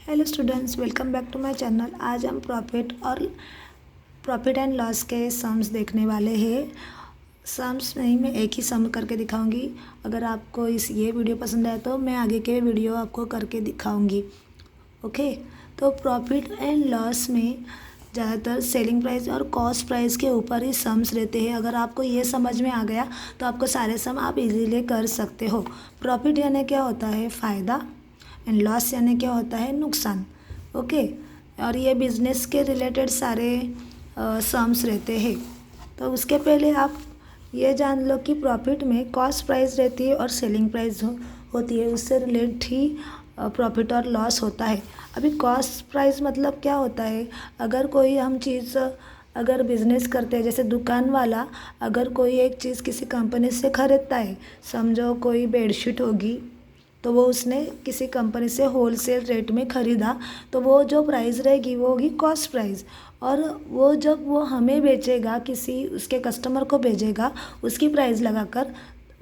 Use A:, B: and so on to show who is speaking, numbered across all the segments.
A: Hello students, welcome back to my channel. आज हम profit and loss के sums देखने वाले हैं। सम्स नहीं, मैं एक ही सम करके दिखाऊंगी। अगर आपको ये वीडियो पसंद आए तो मैं आगे के वीडियो आपको करके दिखाऊंगी। ओके, तो प्रॉफिट एंड लॉस में ज़्यादातर सेलिंग प्राइस और कॉस्ट प्राइस के ऊपर ही सम्स रहते हैं। अगर आपको ये समझ में आ गया तो आपको सारे सम आप इजीली कर सकते हो। प्रॉफिट यानी क्या होता है? फ़ायदा, एंड लॉस यानी क्या होता है? नुकसान। ओके, और ये बिजनेस के रिलेटेड सारे सम्स रहते हैं। तो उसके पहले आप ये जान लो कि प्रॉफिट में कॉस्ट प्राइस रहती है और सेलिंग प्राइस होती है। उससे रिलेटेड ही प्रॉफिट और लॉस होता है। अभी कॉस्ट प्राइस मतलब क्या होता है? अगर कोई हम चीज़ अगर बिज़नेस करते हैं, जैसे दुकान वाला अगर कोई एक चीज़ किसी कंपनी से ख़रीदता है, समझो कोई बेडशीट होगी, तो वो उसने किसी कंपनी से होलसेल रेट में ख़रीदा, तो वो जो प्राइस रहेगी वो होगी कॉस्ट प्राइस। और वो जब वो हमें बेचेगा, किसी उसके कस्टमर को भेजेगा, उसकी प्राइस लगाकर,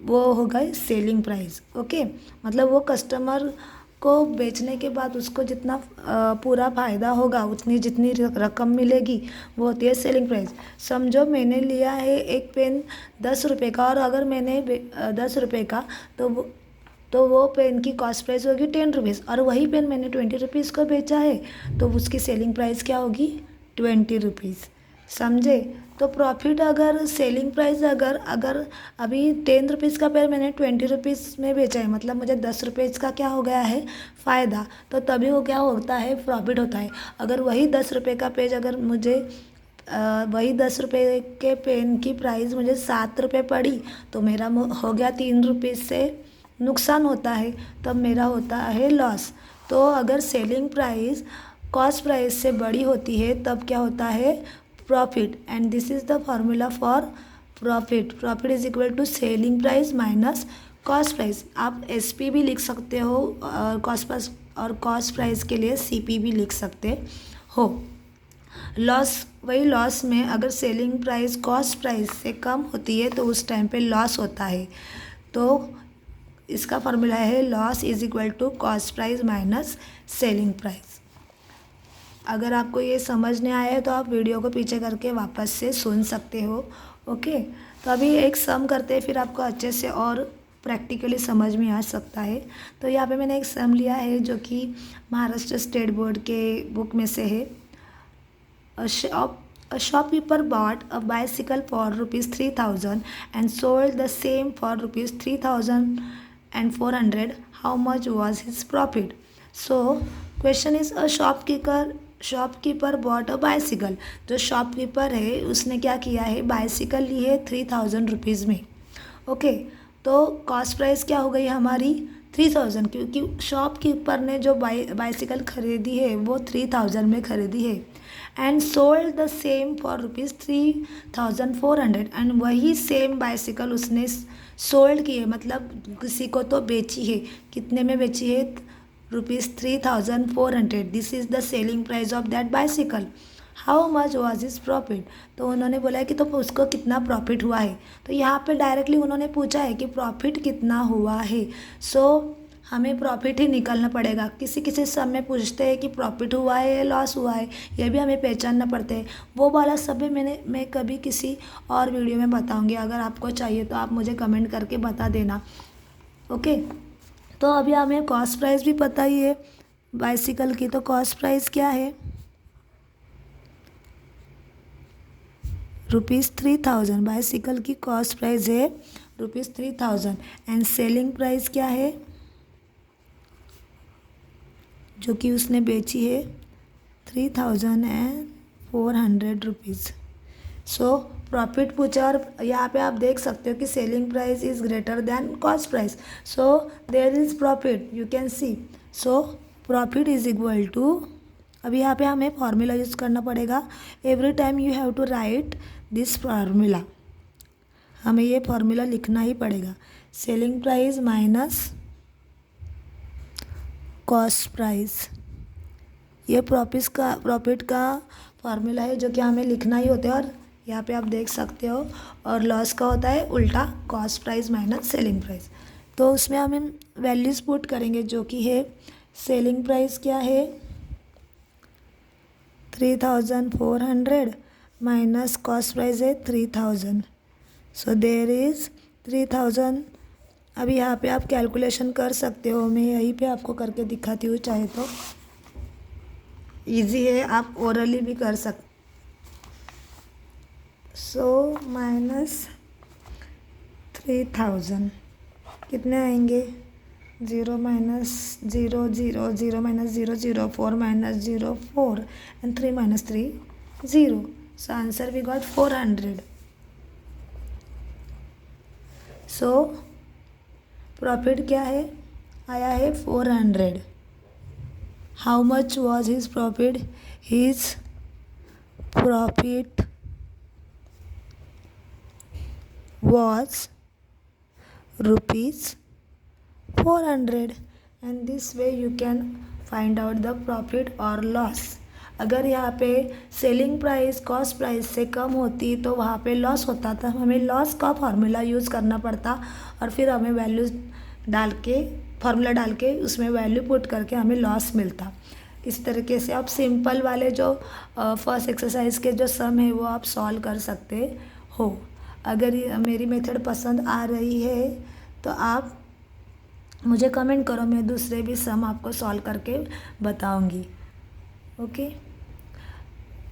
A: वो होगा सेलिंग प्राइस। ओके, मतलब वो कस्टमर को बेचने के बाद उसको जितना पूरा फ़ायदा होगा, उतनी जितनी रकम मिलेगी, वो होती है सेलिंग प्राइस। समझो मैंने लिया है एक पेन 10 रुपये का, और अगर मैंने 10 रुपये का, तो वो पेन की कॉस्ट प्राइस होगी 10 रुपीज़, और वही पेन मैंने 20 रुपीज़ को बेचा है, तो उसकी सेलिंग प्राइस क्या होगी? 20 रुपीज़। समझे? तो प्रॉफिट अगर सेलिंग प्राइस अगर अगर अभी 10 रुपीज़ का पेन मैंने 20 रुपीज़ में बेचा है, मतलब मुझे 10 रुपीज़ का क्या हो गया है? फ़ायदा। तो तभी वो क्या होता है? प्रॉफिट होता है। अगर वही 10 रुपये का पेज अगर मुझे वही 10 रुपये के पेन की प्राइस मुझे 7 रुपये पड़ी, तो मेरा हो गया 3 रुपीज़ से नुकसान होता है, तब मेरा होता है लॉस। तो अगर सेलिंग प्राइस कॉस्ट प्राइस से बड़ी होती है तब क्या होता है? Profit. And this is the formula for profit. Profit is equal to selling price minus cost price. आप एसपी भी लिख सकते हो, कॉस्ट प्राइस के लिए सीपी भी लिख सकते हो। लॉस, वही लॉस में अगर सेलिंग प्राइस कॉस्ट प्राइस से कम होती है तो उस टाइम पे लॉस होता है। तो इसका फॉर्मूला है loss is equal to cost price minus selling price. अगर आपको ये समझ नहीं आया है तो आप वीडियो को पीछे करके वापस से सुन सकते हो। ओके, तो अभी एक सम करते हैं, फिर आपको अच्छे से और प्रैक्टिकली समझ में आ सकता है। तो यहाँ पे मैंने एक सम लिया है जो कि महाराष्ट्र स्टेट बोर्ड के बुक में से है। A shopkeeper bought a bicycle for rupees 3000 and sold the same for rupees 3400. How much was his profit? So question is, a shopkeeper bought a bicycle. जो शॉपकीपर है उसने क्या किया है? बाइसिकल ली है 3000 रुपीज़ में। ओके, तो कॉस्ट प्राइस क्या हो गई हमारी? 3000, क्योंकि शॉपकीपर ने जो बाइसिकल खरीदी है वो 3000 में खरीदी है। And sold the same for rupees 3400, and वही सेम बाइसिकल उसने सोल्ड की है, मतलब किसी को तो बेची है। कितने में बेची है? Rupees 3400। This is the selling price of that bicycle. How much was is profit? तो उन्होंने बोला है कि तो उसको कितना प्रॉफिट हुआ है। तो यहाँ पे डायरेक्टली उन्होंने पूछा है कि प्रॉफिट कितना हुआ है। सो हमें प्रॉफिट ही निकालना पड़ेगा। किसी किसी समय पूछते हैं कि प्रॉफिट हुआ है या लॉस हुआ है, ये भी हमें पहचानना पड़ता है। वो वाला सब भी मैं कभी किसी और वीडियो में बताऊंगी। अगर आपको चाहिए तो आप मुझे कमेंट करके बता देना। ओके, तो अभी हमें कॉस्ट प्राइस भी पता ही है बाइसिकल की। तो कॉस्ट प्राइस क्या है? रुपीज़ 3000। बाइसिकल की कॉस्ट प्राइस है रुपीज़ 3000, एंड सेलिंग प्राइस क्या है जो कि उसने बेची है? 3400 रुपीज़। सो प्रॉफिट पूछा, और यहाँ पे आप देख सकते हो कि selling price is greater than cost price, so there is profit, you can see. So profit is equal to, अभी यहाँ पे हमें फार्मूला यूज़ करना पड़ेगा। Every time you have to write this formula. हमें ये फार्मूला लिखना ही पड़ेगा। Selling price minus cost price, ये प्रॉफिट का फार्मूला है जो कि हमें लिखना ही होता है। और यहाँ पे आप देख सकते हो। और लॉस का होता है उल्टा, cost price minus selling price. तो उसमें हम वैल्यूज़ पुट करेंगे जो कि है सेलिंग प्राइस क्या है? 3400 माइनस कॉस्ट प्राइस है 3000, सो देयर इज़ 3000। अब यहाँ पे आप कैलकुलेशन कर सकते हो, मैं यहीं पे आपको करके दिखाती हूँ, चाहे तो इजी है, आप ओरली भी कर सकते। सो माइनस 3000 कितने आएंगे, 0 minus 0 0 0 minus 0 0 4 minus 0 4 and 3 minus 3 0, so answer we got 400। So profit क्या है, आया है 400। How much was his profit, his profit was rupees 400 and this way you can find out the profit or loss। अगर यहाँ पे selling price cost price से कम होती तो वहाँ पे लॉस होता था, हमें लॉस का फार्मूला यूज़ करना पड़ता और फिर हमें वैल्यू डाल के फार्मूला डाल के उसमें वैल्यू पुट करके हमें लॉस मिलता। इस तरीके से आप सिंपल वाले जो फर्स्ट एक्सरसाइज के जो सम है वो आप सॉल्व कर सकते हो। अगर मेरी मेथड पसंद आ रही है तो आप मुझे कमेंट करो, मैं दूसरे भी सम आपको सॉल्व करके बताऊंगी। ओके,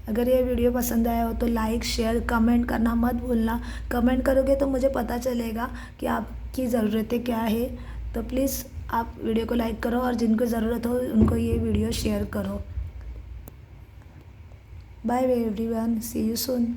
A: अगर ये वीडियो पसंद आया हो तो लाइक शेयर कमेंट करना मत भूलना। कमेंट करोगे तो मुझे पता चलेगा कि आपकी ज़रूरतें क्या है, तो प्लीज़ आप वीडियो को लाइक करो और जिनको ज़रूरत हो उनको ये वीडियो शेयर करो। Bye everyone, see you soon.